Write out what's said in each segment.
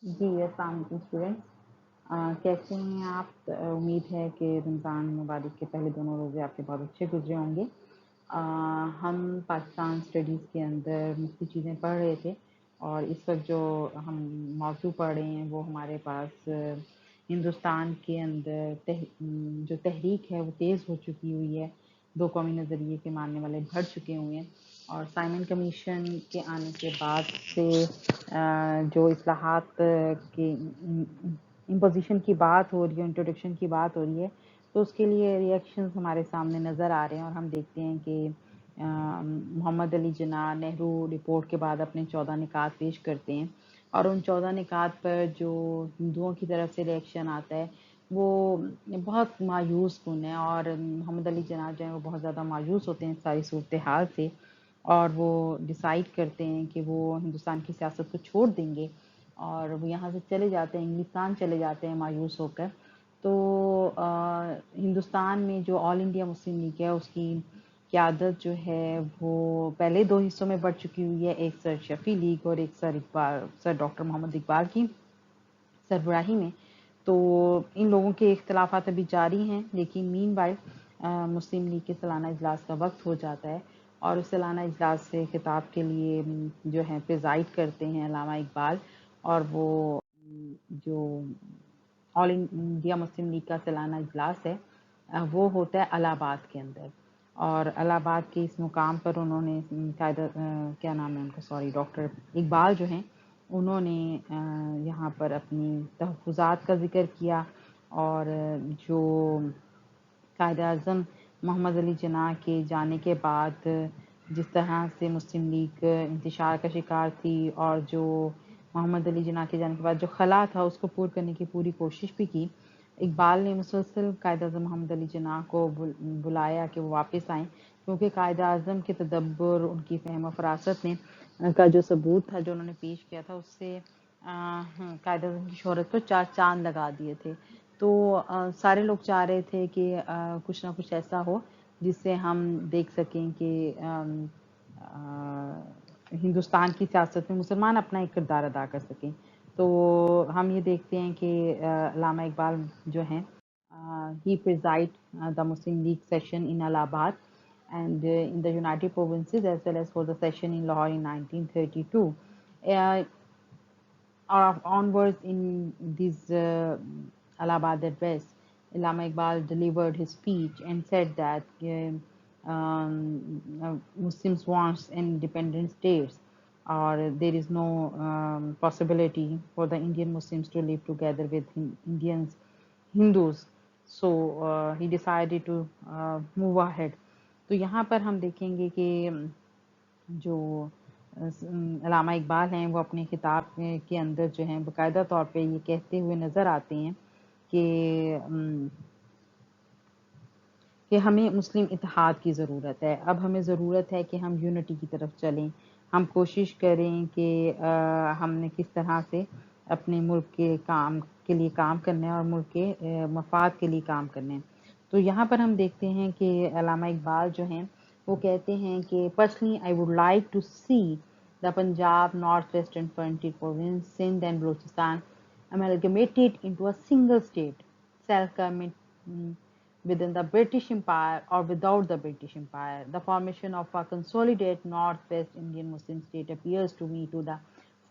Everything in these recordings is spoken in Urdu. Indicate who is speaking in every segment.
Speaker 1: جی السلام علیکم اسٹوڈینٹس، کیسے ہیں آپ؟ امید ہے کہ رمضان مبارک کے پہلے دونوں روزے آپ کے بہت اچھے گزرے ہوں گے۔ ہم پاکستان اسٹڈیز کے اندر مختلف چیزیں پڑھ رہے تھے، اور اس وقت جو ہم موضوع پڑھ رہے ہیں وہ ہمارے پاس ہندوستان کے اندر جو تحریک ہے وہ تیز ہو چکی ہوئی ہے۔ دو قومی نظریے کے ماننے والے بڑھ چکے ہوئے ہیں، اور سائمن کمیشن کے آنے کے بعد سے جو اصلاحات کی امپوزیشن کی بات ہو رہی ہے، انٹروڈکشن کی بات ہو رہی ہے، تو اس کے لیے ریئیکشنز ہمارے سامنے نظر آ رہے ہیں، اور ہم دیکھتے ہیں کہ محمد علی جناح نہرو رپورٹ کے بعد اپنے 14 نکات پیش کرتے ہیں، اور ان 14 نکات پر جو ہندوؤں کی طرف سے ریئیکشن آتا ہے وہ بہت مایوس کن ہے، اور محمد علی جناح جو ہیں وہ بہت زیادہ مایوس ہوتے ہیں اس ساری صورتحال سے، اور وہ ڈیسائیڈ کرتے ہیں کہ وہ ہندوستان کی سیاست کو چھوڑ دیں گے، اور وہ یہاں سے چلے جاتے ہیں، انگلستان چلے جاتے ہیں مایوس ہو کر۔ تو ہندوستان میں جو آل انڈیا مسلم لیگ ہے اس کی قیادت جو ہے وہ پہلے دو حصوں میں بڑھ چکی ہوئی ہے، ایک سر شفیع لیگ اور ایک سر ڈاکٹر محمد اقبال کی سربراہی میں۔ تو ان لوگوں کے اختلافات ابھی جاری ہیں، لیکن مین وائل مسلم لیگ کے سالانہ اجلاس کا وقت ہو جاتا ہے، اور اس سالانہ اجلاس سے خطاب کے لیے جو ہیں پریزائڈ کرتے ہیں علامہ اقبال، اور وہ جو آل انڈیا مسلم لیگ کا سالانہ اجلاس ہے وہ ہوتا ہے الہ آباد کے اندر، اور الہ آباد کے اس مقام پر انہوں نے کیا نام ہے ان کا، سوری، ڈاکٹر اقبال جو ہیں انہوں نے یہاں پر اپنی تحفظات کا ذکر کیا، اور جو قائد اعظم محمد علی جناح کے جانے کے بعد جس طرح سے مسلم لیگ انتشار کا شکار تھی، اور جو محمد علی جناح کے جانے کے بعد جو خلا تھا اس کو پور کرنے کی پوری کوشش بھی کی، اقبال نے مسلسل قائد اعظم محمد علی جناح کو بلایا کہ وہ واپس آئیں، کیونکہ قائد اعظم کے تدبر، ان کی فہم و فراست نے کا جو ثبوت تھا جو انہوں نے پیش کیا تھا، اس سے قائد اعظم کی شہرت پر چار چاند لگا دیے تھے۔ تو سارے لوگ چاہ رہے تھے کہ کچھ نہ کچھ ایسا ہو جس سے ہم دیکھ سکیں کہ ہندوستان کی سیاست میں مسلمان اپنا ایک کردار ادا کر سکیں۔ تو ہم یہ دیکھتے ہیں کہ علامہ اقبال جو ہیں he preside the Muslim League session in Allahabad and in the United Provinces, as well as for the session in Lahore in 1932. Uh, Onwards in this Allahabad address, Allama Iqbal delivered his speech and said that Muslims want independent states, or there is no possibility for the Indian Muslims to live together with Hindus. So he decided to move ahead. تو یہاں پر ہم دیکھیں گے کہ جو علامہ اقبال ہیں وہ اپنے خطاب کے اندر جو ہیں باقاعدہ طور پہ یہ کہتے ہوئے نظر آتے ہیں کہ ہمیں مسلم اتحاد کی ضرورت ہے، اب ہمیں ضرورت ہے کہ ہم یونٹی کی طرف چلیں، ہم کوشش کریں کہ ہم نے کس طرح سے اپنے ملک کے کام کے لیے کام کرنا ہے اور ملک کے مفاد کے لیے کام کرنا ہے۔ تو یہاں پر ہم دیکھتے ہیں کہ علامہ اقبال جو ہیں وہ کہتے ہیں کہ personally I would like to see the Punjab, North Western Frontier Province, Sindh and Balochistan amalgamated into a single state, self-government within the British Empire or without the British Empire. The formation of a consolidated Northwest Indian Muslim state appears to me to the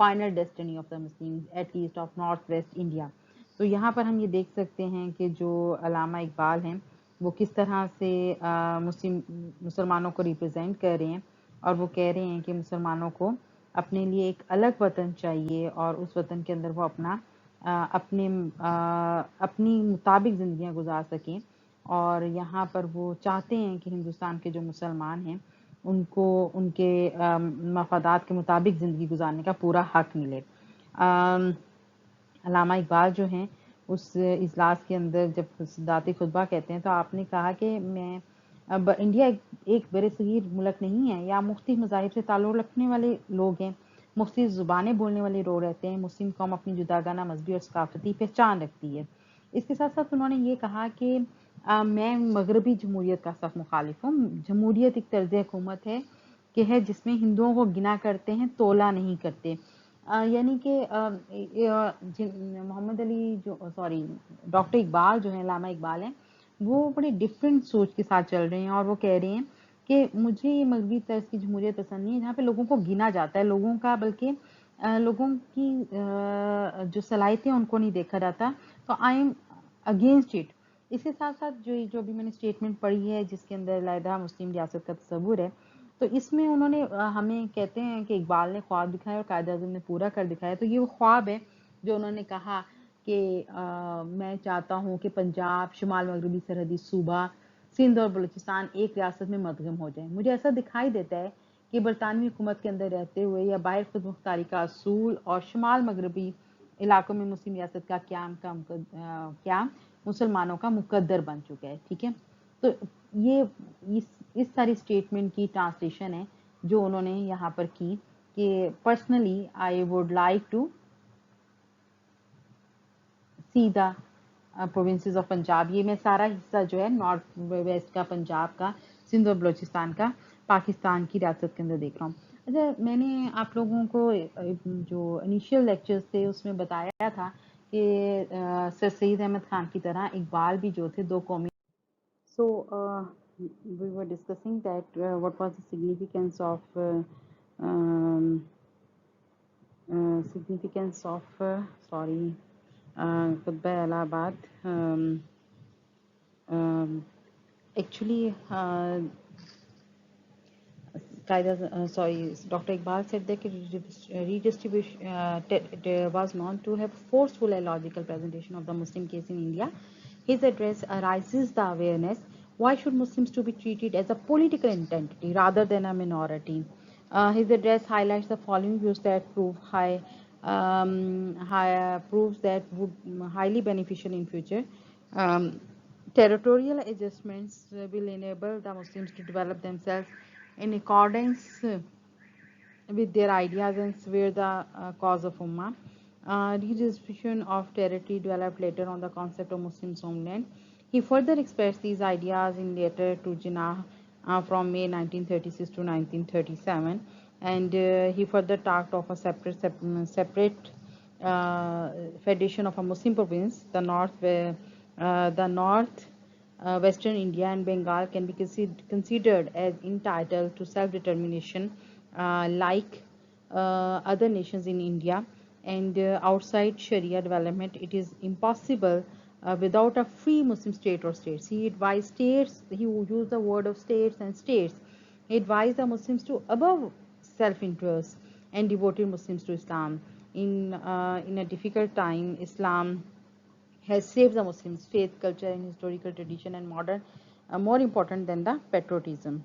Speaker 1: final destiny of the Muslims, at least of Northwest India. تو یہاں پر ہم یہ دیکھ سکتے ہیں کہ جو علامہ اقبال ہیں وہ کس طرح سے مسلمانوں کو ریپرزینٹ کر رہے ہیں، اور وہ کہہ رہے ہیں کہ مسلمانوں کو اپنے لیے ایک الگ وطن چاہیے، اور اس وطن کے اندر وہ اپنی مطابق زندگیاں گزار سکیں، اور یہاں پر وہ چاہتے ہیں کہ ہندوستان کے جو مسلمان ہیں ان کو ان کے مفادات کے مطابق زندگی گزارنے کا پورا حق ملے۔ علامہ اقبال جو ہیں اس اجلاس کے اندر جب صدارتی خطبہ کہتے ہیں تو آپ نے کہا کہ اب انڈیا ایک بر صغیر ملک نہیں ہے، یا مختلف مذاہب سے تعلق رکھنے والے لوگ ہیں، مختلف زبانیں بولنے والے لوگ رہتے ہیں، مسلم قوم اپنی جداگانہ مذہبی اور ثقافتی پہچان رکھتی ہے۔ اس کے ساتھ ساتھ انہوں نے یہ کہا کہ میں مغربی جمہوریت کا سخت مخالف ہوں۔ جمہوریت ایک طرز حکومت ہے کہ جس میں ہندوؤں کو گنا کرتے ہیں، تولا نہیں کرتے۔ یعنی کہ محمد علی جو سوری ڈاکٹر اقبال جو ہیں، علامہ اقبال ہیں، وہ بڑی ڈفرینٹ سوچ کے ساتھ چل رہے ہیں، اور وہ کہہ رہے ہیں کہ مجھے یہ مغربی طرز کی جمہوریت پسند نہیں ہے جہاں پہ لوگوں کو گنا جاتا ہے، لوگوں کا بلکہ لوگوں کی جو صلاحیتیں ان کو نہیں دیکھا جاتا، تو آئی ایم اگینسٹ اٹ۔ اس کے ساتھ ساتھ جو بھی میں نے اسٹیٹمنٹ پڑھی ہے جس کے اندر علیحدہ مسلم ریاست کا تصور ہے، تو اس میں انہوں نے ہمیں کہتے ہیں کہ اقبال نے خواب دکھایا اور قائد اعظم نے پورا کر دکھایا، تو یہ وہ خواب ہے جو انہوں نے کہا کہ میں چاہتا ہوں کہ پنجاب، شمال مغربی سرحدی صوبہ، سندھ اور بلوچستان ایک ریاست میں مدغم ہو جائیں۔ مجھے ایسا دکھائی دیتا ہے کہ برطانوی حکومت کے اندر رہتے ہوئے یا باہر خود مختاری کا اصول اور شمال مغربی علاقوں میں مسلم ریاست کا قیام مسلمانوں کا مقدر بن چکا ہے، ٹھیک ہے۔ تو یہ اس ساری اسٹیٹمنٹ کی ٹرانسلیشن ہے جو انہوں نے یہاں پر کی کہ personally I would like to see the provinces of Punjab, یہ میں سارا حصہ جو ہے نارتھ ویسٹ کا، پنجاب کا، سندھ اور بلوچستان کا پاکستان کی ریاست کے اندر دیکھ رہا ہوں۔ اچھا، میں نے آپ لوگوں کو جو انیشیل لیکچرز تھے اس میں بتایا تھا کہ سر سید احمد خان کی طرح اقبال بھی جو تھے دو قومی. So we were discussing that what was the significance of sorry, Khutbah Allahabad. Actually, Dr. Iqbal said that redistribution was known to have forceful and logical presentation of the Muslim case in India. His address raises the awareness: why should Muslims to be treated as a political entity rather than a minority? His address highlights the following views that proves that would highly beneficial in future. Territorial adjustments will enable the Muslims to develop themselves in accordance with their ideas and swear the cause of Ummah. Redistribution of territory developed later on the concept of Muslims homeland. He further expressed these ideas in letter to Jinnah from May 1936 to 1937, and he further talked of a separate federation of a Muslim province. The North Western India and Bengal can be considered as entitled to self-determination like other nations in India, and outside Sharia development it is impossible without a free Muslim state or states. He advised states, he used the word of states and states. He advised the Muslims to above self-interest and devoted Muslims to Islam. In a difficult time, Islam has saved the Muslims' faith, culture, and historical tradition, and modern, more important than the patriotism.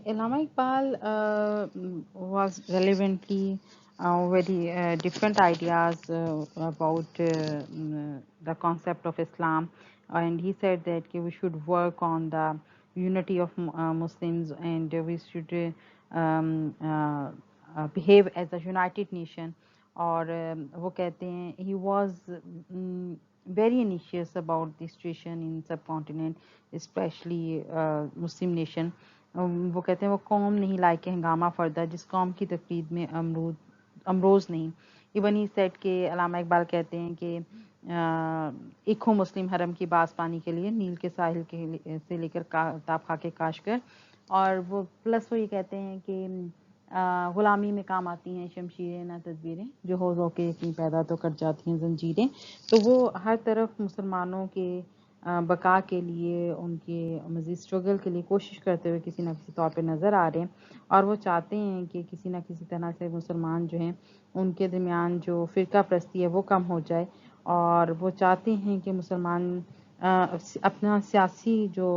Speaker 1: Allama Iqbal was relevantly very different ideas about the concept of Islam, and he said that we should work on the unity of Muslims, and we should behave as a united nation. اور وہ کہتے ہیں he was very anxious about the situation in subcontinent, especially Muslim nation. وہ کہتے ہیں وہ قوم نہیں لائق کہ ہنگامہ فردہ جس قوم کی تقلید میں امروز نہیں. ایون ہی سیٹ کہ علامہ اقبال کہتے ہیں کہ ایک ہو مسلم حرم کی باز پانی کے لیے، نیل کے ساحل سے لے کر تاب خاک کاش کر. اور وہ پلس وہ یہ کہتے ہیں کہ غلامی میں کام آتی ہیں شمشیریں نہ تدبیریں، جو ہو ذوق یقین پیدا تو کٹ جاتی ہیں زنجیریں. تو وہ ہر طرف مسلمانوں کے بقا کے لیے، ان کے مزید اسٹرگل کے لیے کوشش کرتے ہوئے کسی نہ کسی طور پہ نظر آ رہے ہیں، اور وہ چاہتے ہیں کہ کسی نہ کسی طرح سے مسلمان جو ہیں ان کے درمیان جو فرقہ پرستی ہے وہ کم ہو جائے، اور وہ چاہتے ہیں کہ مسلمان اپنا سیاسی جو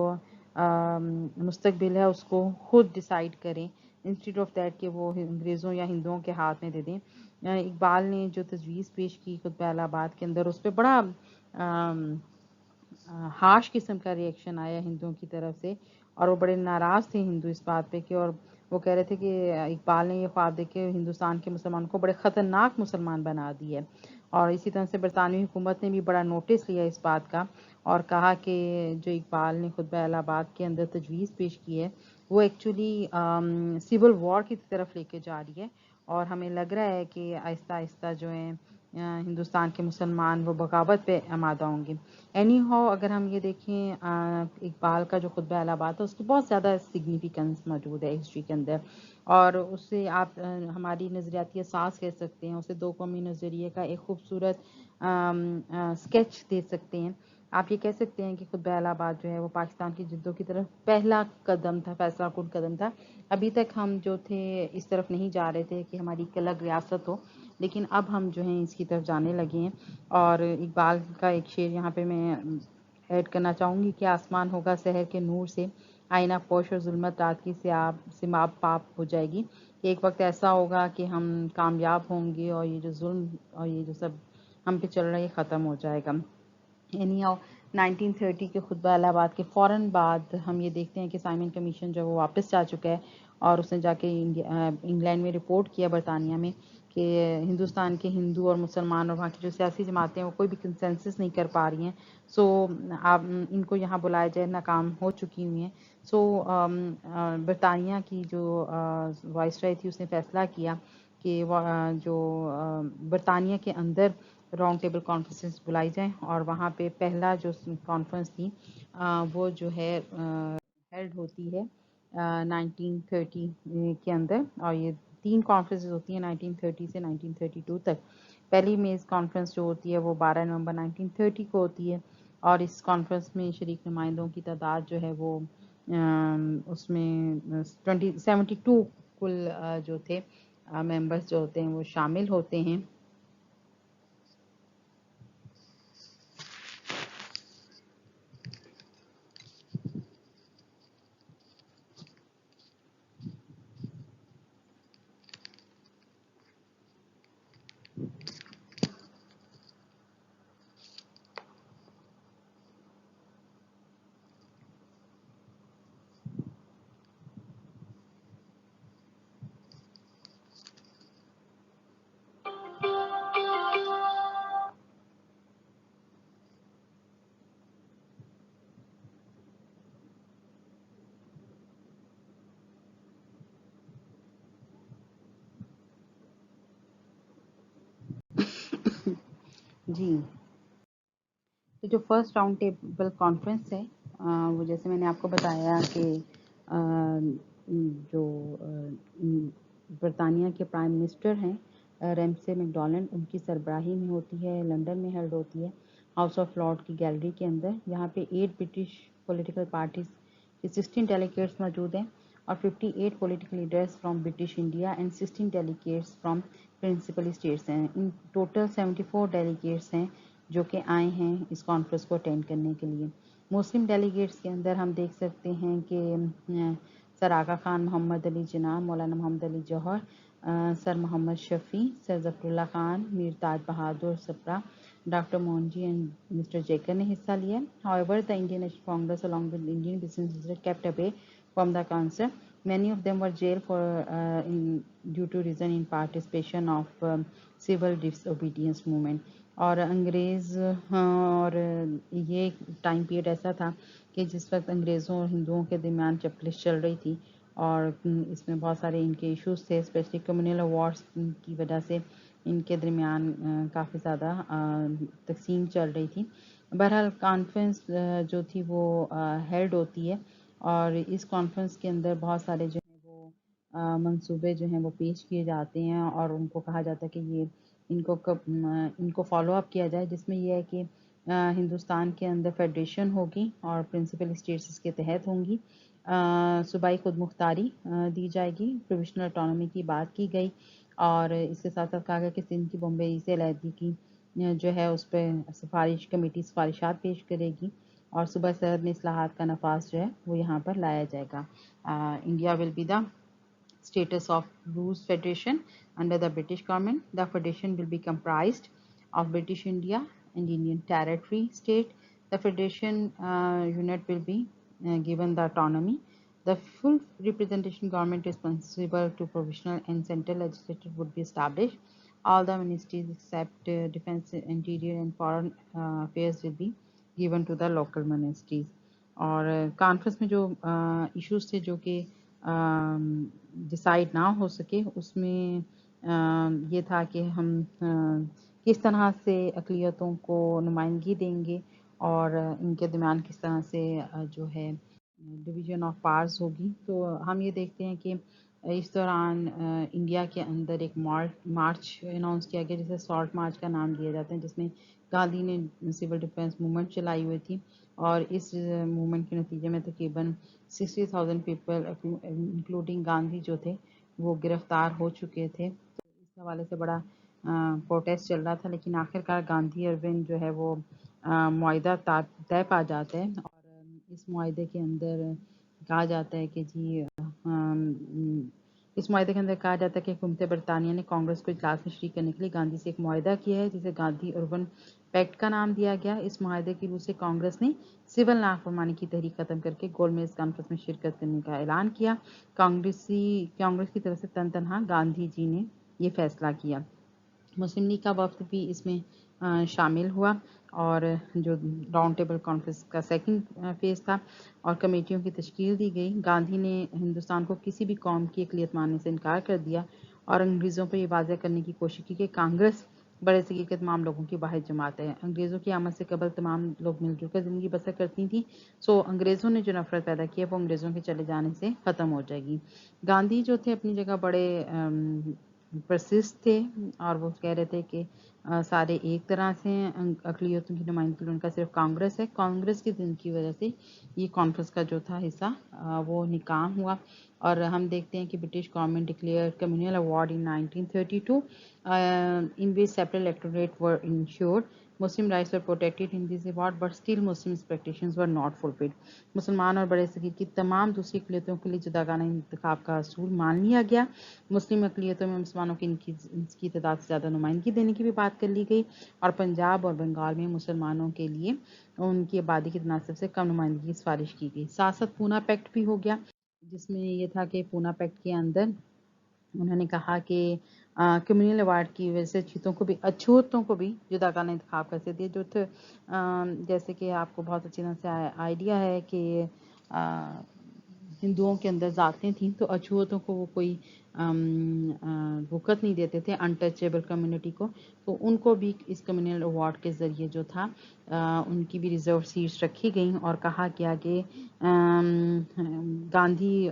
Speaker 1: مستقبل ہے اس کو خود ڈیسائیڈ کریں، انسٹیڈ آف دیٹ کہ وہ انگریزوں یا ہندوؤں کے ہاتھ میں دے دیں۔ اقبال نے جو تجویز پیش کی خطبہ الہ آباد کے اندر، اس پہ بڑا ہارش قسم کا ریئیکشن آیا ہندوؤں کی طرف سے، اور وہ بڑے ناراض تھے ہندو اس بات پہ کہ، اور وہ کہہ رہے تھے کہ اقبال نے یہ خواب دیکھ کے ہندوستان کے مسلمانوں کو بڑے خطرناک مسلمان بنا دی ہے۔ اور اسی طرح سے برطانوی حکومت نے بھی بڑا نوٹس لیا اس بات کا، اور کہا کہ جو اقبال نے خطبہ الہ آباد کے اندر تجویز پیش کی ہے وہ ایکچولی سول وار کی طرف لے کے جا رہی ہے، اور ہمیں لگ رہا ہے کہ آہستہ آہستہ جو ہے ہندوستان کے مسلمان وہ بغاوت پہ آمادہ ہوں گے۔ اینی ہاؤ اگر ہم یہ دیکھیں اقبال کا جو خطبہ الہ آباد ہے اس کی بہت زیادہ سگنیفیکنس موجود ہے ہسٹری کے اندر، اور اس سے آپ ہماری نظریاتی اساس کہہ سکتے ہیں، اسے دو قومی نظریے کا ایک خوبصورت اسکیچ دے سکتے ہیں۔ آپ یہ کہہ سکتے ہیں کہ خطبہ الہ آباد جو ہے وہ پاکستان کی جدوں کی طرف پہلا قدم تھا، فیصلہ کن قدم تھا۔ ابھی تک ہم جو تھے اس طرف نہیں جا رہے تھے کہ ہماری ایک الگ ریاست ہو، لیکن اب ہم جو ہیں اس کی طرف جانے لگے ہیں۔ اور اقبال کا ایک شعر یہاں پہ میں ایڈ کرنا چاہوں گی کہ آسمان ہوگا سحر کے نور سے، آئینہ پوش اور ظلمت رات کی سماب پاپ ہو جائے گی، کہ ایک وقت ایسا ہوگا کہ ہم کامیاب ہوں گے اور یہ جو ظلم اور یہ جو سب ہم پہ چل رہا ہے یہ ختم ہو جائے گا۔ اینی ہاؤ 1930 کے خطبہ الہ آباد کے فوراً بعد ہم یہ دیکھتے ہیں کہ سائمن کمیشن جو وہ واپس جا چکا ہے، اور اس نے جا کے انگلینڈ میں رپورٹ کیا برطانیہ میں کہ ہندوستان کے ہندو اور مسلمان اور وہاں کی جو سیاسی جماعتیں ہیں وہ کوئی بھی کنسنسس نہیں کر پا رہی ہیں، سو آپ ان کو یہاں بلایا جائے، ناکام ہو چکی ہوئی ہیں۔ سو برطانیہ کی جو وائس رائے تھی اس نے فیصلہ کیا کہ جو برطانیہ کے اندر راؤنڈ ٹیبل کانفرنسز بلائی جائیں، اور وہاں پہ پہلا جو کانفرنس تھی وہ جو ہے ہیلڈ ہوتی ہے 1930 کے اندر، اور یہ 3 کانفرنسز ہوتی ہیں 1930 سے 1932 تک۔ پہلی میز کانفرنس جو ہوتی ہے وہ 12 نومبر 1930 کو ہوتی ہے، اور اس کانفرنس میں شریک نمائندوں کی تعداد جو ہے وہ اس میں 72 کل جو تھے ممبرس جو ہوتے ہیں وہ شامل ہوتے ہیں۔ جی، تو جو فرسٹ راؤنڈ ٹیبل کانفرنس ہے وہ جیسے میں نے آپ کو بتایا کہ جو برطانیہ کے پرائم منسٹر ہیں ریمسے میکڈونلڈ، ان کی سربراہی میں ہوتی ہے، لندن میں ہیلڈ ہوتی ہے ہاؤس آف لارڈ کی گیلری کے اندر۔ یہاں پہ 8 برٹش پولیٹیکل پارٹیز کے 16 ڈیلیگیٹس موجود ہیں، اور 58 political leaders from British India and 16 delegates from princely states ہیں۔ ان ٹوٹل 74 ڈیلیگیٹس ہیں جو کہ آئے ہیں اس کانفرنس کو اٹینڈ کرنے کے لیے۔ مسلم ڈیلیگیٹس کے اندر ہم دیکھ سکتے ہیں کہ سر آغا خان محمد Ali Jinnah, Maulana Muhammad Ali Jauhar, sir Muhammad Shafi, sir Zafarullah Khan, Mir Taj Bahadur Sapru, doctor Moonje and mister Jayakar نے حصہ لیا۔ However, the Indian National Congress along with Indian business leaders kept away from the concert. Many of them were jailed for due to reason in participation of civil disobedience movement. اور انگریز اور یہ ٹائم پیریڈ ایسا تھا کہ جس وقت انگریزوں اور ہندوؤں کے درمیان چپلش چل رہی تھی، اور اس میں بہت سارے ان کے ایشوز تھے، اسپیشلی کمیونل وارز کی وجہ سے ان کے درمیان کافی زیادہ تقسیم چل رہی تھی۔ بہرحال کانفرنس جو تھی وہ ہیلڈ ہوتی ہے، اور اس کانفرنس کے اندر بہت سارے جو ہیں وہ منصوبے جو ہیں وہ پیش کیے جاتے ہیں، اور ان کو کہا جاتا ہے کہ یہ ان کو فالو اپ کیا جائے، جس میں یہ ہے کہ ہندوستان کے اندر فیڈریشن ہوگی اور پرنسپل اسٹیٹس اس کے تحت ہوں گی، صوبائی خود مختاری دی جائے گی، پروویشنل اٹانومی کی بات کی گئی، اور اس کے ساتھ ساتھ کہا گیا کہ سندھ کی بمبئی سے علیحدگی کی جو ہے اس پہ کمیٹی سفارشات پیش کرے گی اور صوبہ سرحد میں اصلاحات کا نفاذ جو ہے وہ یہاں پر لایا جائے گا. India will be the status of Rus Federation under the British government. The federation will be comprised of British India and Indian Territory state. The federation unit will be given the autonomy. The full representation government responsible to provisional and central legislature would be established. All the ministries except defense, interior and foreign affairs will be given to the local ministries. اور کانفرنس میں جو ایشوز تھے جو کہ ڈیسائیڈ نہ ہو سکے اس میں یہ تھا کہ ہم کس طرح سے اقلیتوں کو نمائندگی دیں گے اور ان کے درمیان کس طرح سے جو ہے ڈویژن آف پاورز ہوگی. تو ہم یہ دیکھتے ہیں کہ اس دوران انڈیا کے اندر ایک مارچ اناؤنس کیا گیا جسے سالٹ مارچ کا نام دیا جاتا ہے، جس میں گاندھی نے سول ڈیفینس موومنٹ چلائی ہوئی تھی اور اس موومنٹ کے نتیجے میں تقریباً 60,000 پیپل انکلوڈنگ گاندھی جو تھے وہ گرفتار ہو چکے تھے. تو اس حوالے سے بڑا پروٹیسٹ چل رہا تھا، لیکن آخرکار گاندھی اروند جو ہے وہ معاہدہ طے پا جاتا ہے اور اس معاہدے کے اندر کہا جاتا ہے کہ اس معاہدے کے اندر کہا جاتا ہے کہ حکومت برطانیہ نے کانگریس کو اجلاس میں شریک کرنے کے لیے گاندھی سے ایک معاہدہ کیا ہے جسے گاندھی اربن پیکٹ کا نام دیا گیا. اس معاہدے کی روح سے کانگریس نے سول نافرمانی کی تحریک ختم کر کے گول میز کانفرنس میں شرکت کرنے کا اعلان کیا. کانگریس کی طرف سے تنہا گاندھی جی نے یہ فیصلہ کیا. مسلم لیگ کا وفد بھی اس میں شامل ہوا اور جو راؤنڈ ٹیبل کانفرنس کا سیکنڈ فیز تھا اور کمیٹیوں کی تشکیل دی گئی. گاندھی نے ہندوستان کو کسی بھی قوم کی اقلیت ماننے سے انکار کر دیا اور انگریزوں پر یہ واضح کرنے کی کوشش کی کہ کانگریس بڑے صغیر کے تمام لوگوں کی واحد جماعت ہے. انگریزوں کی آمد سے قبل تمام لوگ مل جل کر زندگی بسر کرتی تھیں، سو انگریزوں نے جو نفرت پیدا کی ہے وہ انگریزوں کے چلے جانے سے ختم ہو جائے گی. گاندھی جو تھے اپنی جگہ بڑے پرسسٹ تھے اور وہ کہہ رہے تھے کہ سارے ایک طرح سے اقلیتوں کی نمائندگی ان کا صرف کانگریس ہے. کانگریس کی دن کی وجہ سے یہ کانفرنس کا جو تھا حصہ وہ ناکام ہوا اور ہم دیکھتے ہیں کہ British government declare communal award in 1932 in which separate electorate were ensured. Muslim rights were protected in this award, but still Muslim expectations were not fulfilled. مسلمان اور بڑے صغیر کی تمام دوسری اقلیتوں کے لیے جداگانہ انتخاب کا اصول مان لیا گیا. مسلم اقلیتوں میں مسلمانوں کی تعداد سے زیادہ نمائندگی دینے کی بھی بات کر لی گئی اور پنجاب اور بنگال میں مسلمانوں کے لیے ان کی آبادی کے تناسب سے کم نمائندگی کی سفارش کی گئی. ساتھ پونا پیکٹ بھی ہو گیا جس میں یہ تھا کہ پونا پیکٹ کے اندر انہوں نے کہا کہ کمیونل ایوارڈ کی وجہ سے اچھوتوں کو بھی جداگانہ انتخاب کر سکتے جو تھے. جیسے کہ آپ کو بہت اچھی طرح سے آئیڈیا ہے کہ ہندوؤں کے اندر ذاتیں تھیں تو اچھوتوں کو وہ کوئی وقت نہیں دیتے تھے انٹچیبل کمیونٹی کو، تو ان کو بھی اس کمیونل ایوارڈ کے ذریعے جو تھا ان کی بھی ریزرو سیٹس رکھی گئیں اور کہا گیا کہ گاندھی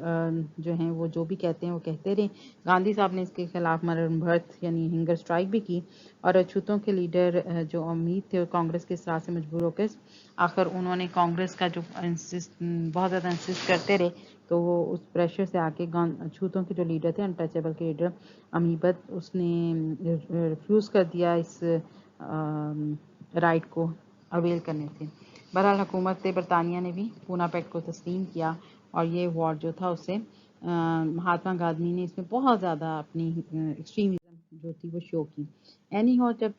Speaker 1: جو ہیں وہ جو بھی کہتے ہیں وہ کہتے رہیں. گاندھی صاحب نے اس کے خلاف مرن بھرت یعنی ہنگر اسٹرائک بھی کی اور اچھوتوں کے لیڈر جو امید تھے کانگریس کے اصرار سے مجبور ہو کے آخر انہوں نے کانگریس کا جو بہت زیادہ انسسٹ کرتے رہے تو وہ اس پریشر سے آ کے اچھوتوں کے جو لیڈر تھے انٹچیبل کے لیڈر امیبت اس نے ریفیوز کر دیا اس رائٹ کو اویل کرنے سے. بہرحال حکومت برطانیہ نے بھی پونا پیکٹ کو تسلیم کیا اور یہ ایوارڈ جو تھا اسے مہاتما گاندھی نے اس میں بہت زیادہ اپنی ایکسٹریمزم جو تھی وہ شو کی. اینی ہو جب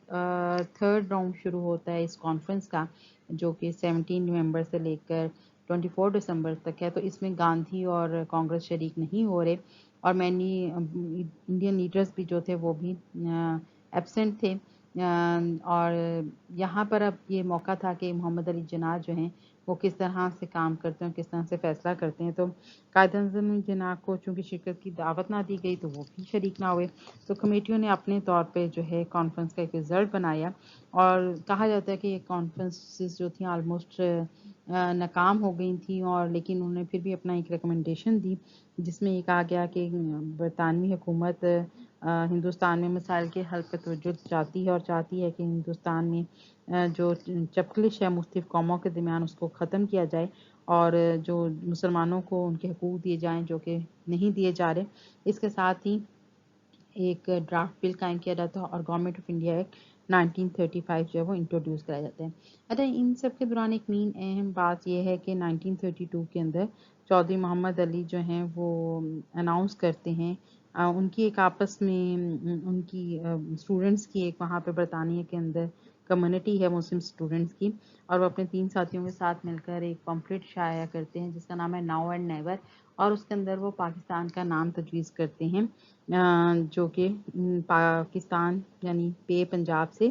Speaker 1: تھرڈ راؤنڈ شروع ہوتا ہے اس کانفرنس کا جو کہ 17 نومبر سے لے کر 24 دسمبر تک ہے، تو اس میں گاندھی اور کانگریس شریک نہیں ہو رہے اور مینی انڈین لیڈرز بھی جو تھے وہ بھی ایبسنٹ تھے. اور یہاں پر اب یہ موقع تھا کہ محمد علی جناح جو ہیں وہ کس طرح سے کام کرتے ہیں، کس طرح سے فیصلہ کرتے ہیں. تو قائد اعظم جناح کو چونکہ شرکت کی دعوت نہ دی گئی تو وہ بھی شریک نہ ہوئے. تو کمیٹیوں نے اپنے طور پہ جو ہے کانفرنس کا ایک رزلٹ بنایا اور کہا جاتا ہے کہ یہ کانفرنسز جو تھیں آلموسٹ ناکام ہو گئی تھیں اور لیکن انہوں نے پھر بھی اپنا ایک ریکمنڈیشن دی جس میں یہ کہا گیا کہ برطانوی حکومت ہندوستان میں مسائل کے حل پر توجہ چاہتی ہے اور چاہتی ہے کہ ہندوستان میں جو چپکلش ہے مختلف قوموں کے درمیان اس کو ختم کیا جائے اور جو مسلمانوں کو ان کے حقوق دیے جائیں جو کہ نہیں دیے جا رہے. اس کے ساتھ ہی ایک ڈرافٹ بل قائم کیا جاتا ہے اور گورنمنٹ آف انڈیا ایکٹ 1935 جو ہے وہ انٹروڈیوس کرائے جاتے ہیں. اچھا ان سب کے دوران ایک مین اہم بات یہ ہے کہ 1932 کے اندر چودھری محمد علی جو ہیں وہ اناؤنس کرتے ہیں ان کی ایک آپس میں ان کی اسٹوڈنٹس کی ایک وہاں پہ برطانیہ کے اندر کمیونٹی ہے مسلم اسٹوڈنٹس کی, اور وہ اپنے 3 ساتھیوں کے ساتھ مل کر ایک پمفلٹ شائع کرتے ہیں جس کا نام ہے ناؤ اینڈ نیور, اور اس کے اندر وہ پاکستان کا نام تجویز کرتے ہیں جو کہ پاکستان یعنی پے پنجاب سے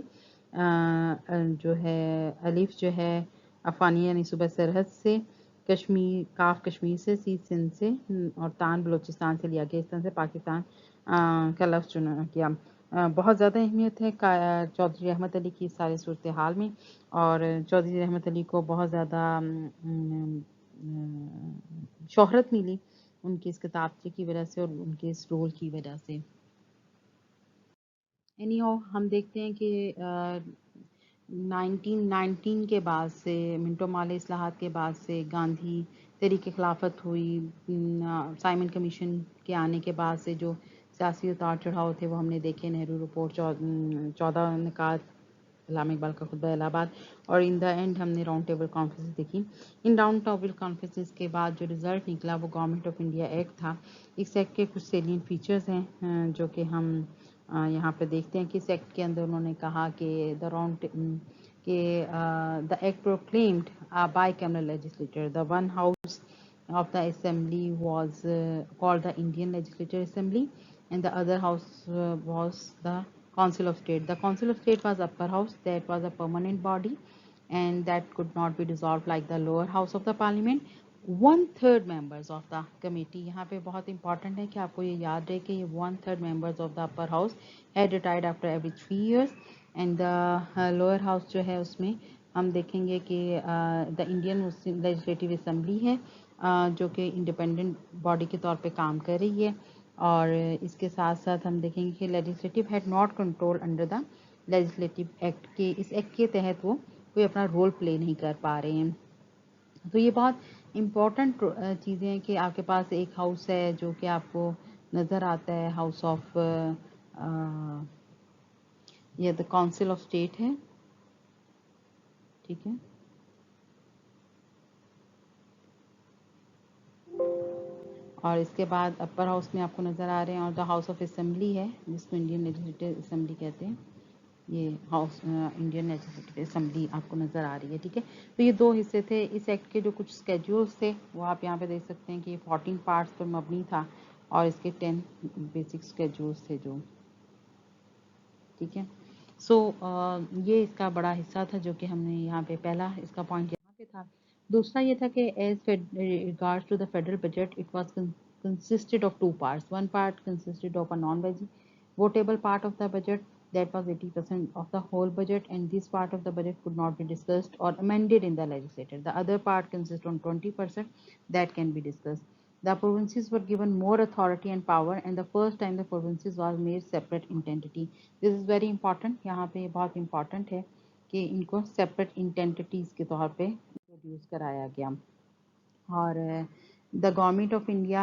Speaker 1: جو ہے الف جو ہے افغانی یعنی صوبہ سرحد سے, کشمیر کاف کشمیر سے, سید سندھ سے, اور تان بلوچستان سے لیا گیا. اس طرح سے پاکستان کا لفظ چنا کیا. بہت زیادہ اہمیت ہے چودھری رحمت علی کی سارے صورتحال میں, اور چودھری رحمت علی کو بہت زیادہ شہرت ملی ان کی اس کتابچے کی وجہ سے اور ان کے اس رول کی وجہ سے. ہم دیکھتے ہیں کہ 1919 کے بعد سے منٹو مالے اصلاحات کے بعد سے گاندھی تحریک خلافت ہوئی, سائمن کمیشن کے آنے کے بعد سے جو سیاسی اتار چڑھاؤ تھے وہ ہم نے دیکھے. نہرو رپورٹ 14 نکات, علامہ اقبال کا خطبہ الہ آباد, اور ان دا اینڈ ہم نے راؤنڈ ٹیبل کانفرنس دیکھی. ان راؤنڈ ٹیبل کانفرنس کے بعد جو رزلٹ نکلا وہ گورنمنٹ آف انڈیا ایکٹ تھا. اس ایکٹ کے کچھ سیلین فیچرز ہیں جو کہ ہم یہاں پہ دیکھتے ہیں کہ اس ایکٹ کے اندر انہوں نے کہا کہ the act proclaimed a bicameral legislature. The one house of the assembly was called the Indian Legislature Assembly, and the other house was the Council of State. The Council of State was upper house, that was a permanent body, and that could not be dissolved like the lower house of the parliament. 1/3 members of the committee, یہاں پہ بہت امپورٹنٹ ہے کہ آپ کو یہ یاد رہے کہ یہ 1/3 members of the upper house had retired after every 3 years, and the lower house جو ہے اس میں ہم دیکھیں گے کہ the Indian Muslim Legislative Assembly ہے جو کہ انڈیپینڈنٹ باڈی کے طور پہ کام کر رہی ہے. اور اس کے ساتھ ساتھ ہم دیکھیں گے کہ legislative had not control under the legislative act, کے اس ایکٹ کے تحت وہ کوئی اپنا رول پلے نہیں کر پا رہے ہیں. تو یہ بہت امپورٹنٹ چیزیں ہیں کہ آپ کے پاس ایک ہاؤس ہے جو کہ آپ کو نظر آتا ہے, ہاؤس آف یہ دا کونسل آف اسٹیٹ ہے, ٹھیک ہے, اور اس کے بعد اپر ہاؤس میں آپ کو نظر آ رہے ہیں, اور دا ہاؤس آف اسمبلی ہے جس کو انڈین لیجسلیٹو اسمبلی کہتے ہیں. یہ ہاؤس انڈین لیجسلیٹو اسمبلی آپ کو نظر آ رہی ہے, ٹھیک ہے. تو یہ 2 حصے تھے اس ایکٹ کے. جو کچھ اسکیڈولس تھے وہ آپ یہاں پہ دیکھ سکتے ہیں کہ یہ 14 پارٹس پر مبنی تھا, اور اس کے 10 بیسک اسکیڈولس تھے جو, ٹھیک ہے. سو یہ اس کا بڑا حصہ تھا جو کہ ہم نے یہاں پہ پہلا اس کا پوائنٹ یہاں پہ تھا. دوسرا یہ تھا کہ as regards to the federal budget, it was consisted of 2 parts. One part consisted of a non-votable part of the budget that was 80% of the whole budget, and this part of the budget could not be discussed or amended in the legislature. The other part consists on 20% that can be discussed. The provinces were given more authority and power, and the first time the provinces was made separate entity. This is very important. یہاں پہ یہ بہت important ہے کہ ان کو separate entities کے طور پہ introduce کرایا گیا. اور the government of India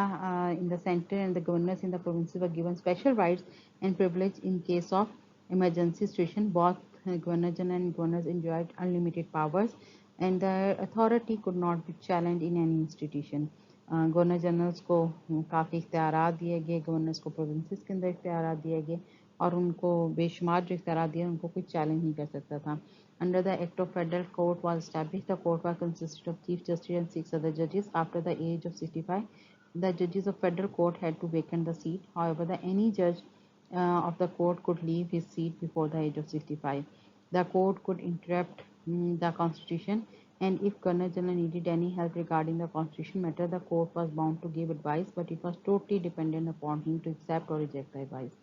Speaker 1: in the center and the governors in the provinces were given special rights and privilege in case of emergency situation. Both governor general and governors enjoyed unlimited powers, and their authority could not be challenged in any institution. Governor generals کو کافی اختیارات دیے گئے, گورنرس کو پروونسز کے اندر اختیارات دیے گئے, اور ان کو بے شمار جو اختیارات دیے ان کو کوئی چیلنج نہیں کر سکتا تھا. Under the Act of Federal Court was established. The court was consisted of Chief Justice and 6 other judges. After the age of 65, the judges of Federal Court had to vacate the seat. However, any judge of the court could leave his seat before the age of 65. The court could interrupt the Constitution, and if Governor General needed any help regarding the Constitution matter, the court was bound to give advice, but it was totally dependent upon him to accept or reject the advice.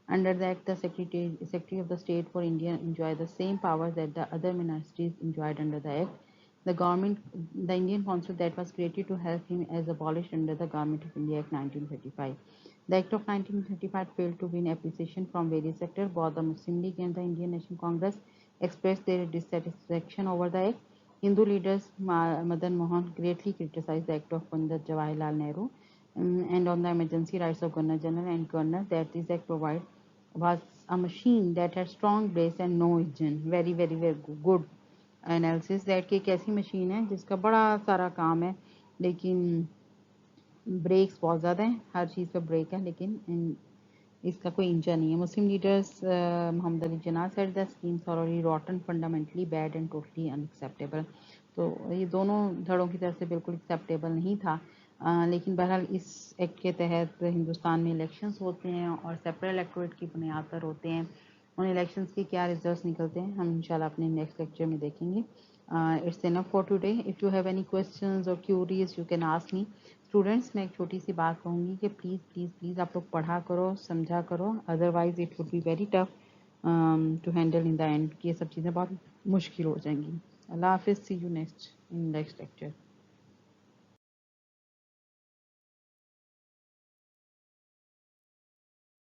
Speaker 1: Under the Act, the Secretary of the State for India enjoyed the same powers that the other ministries enjoyed under the Act. The Indian Council that was created to help him is abolished under the Government of India Act 1935. The Act of 1935 failed to win appreciation from various sectors. Both the Muslim League and the Indian National Congress expressed their dissatisfaction over the Act. Hindu leaders Madan Mohan greatly criticized the Act of Pandit Jawaharlal Nehru and on the emergency rights of Governor General and Governor that this Act was a machine that had strong brakes and no engine. Very very very good analysis that کہ ایک ایسی مشین ہے جس کا بڑا سارا کام ہے لیکن بریکس بہت زیادہ ہیں, ہر چیز پہ بریک ہے لیکن اس کا کوئی انجن نہیں ہے. Muslim leaders Muhammad Ali Jinnah said the schemes are already rotten, fundamentally bad and totally unacceptable. تو یہ دونوں دھڑوں کی طرف سے بالکل ایکسیپٹیبل نہیں تھا. لیکن بہرحال اس ایکٹ کے تحت ہندوستان میں الیکشنز ہوتے ہیں اور سیپریٹ الیکٹوریٹ کی بنیاد پر ہوتے ہیں. ان الیکشنز کے کیا ریزلٹس نکلتے ہیں ہم انشاءاللہ اپنے نیکسٹ لیکچر میں دیکھیں گے. It's enough for today. If you have any questions or queries you can ask me. Students میں ایک چھوٹی سی بات کہوں گی کہ پلیز پلیز پلیز آپ لوگ پڑھا کرو, سمجھا کرو, otherwise it would be very tough to handle in the end. یہ سب چیزیں بہت مشکل ہو جائیں گی. اللہ حافظ. See you next in next lecture.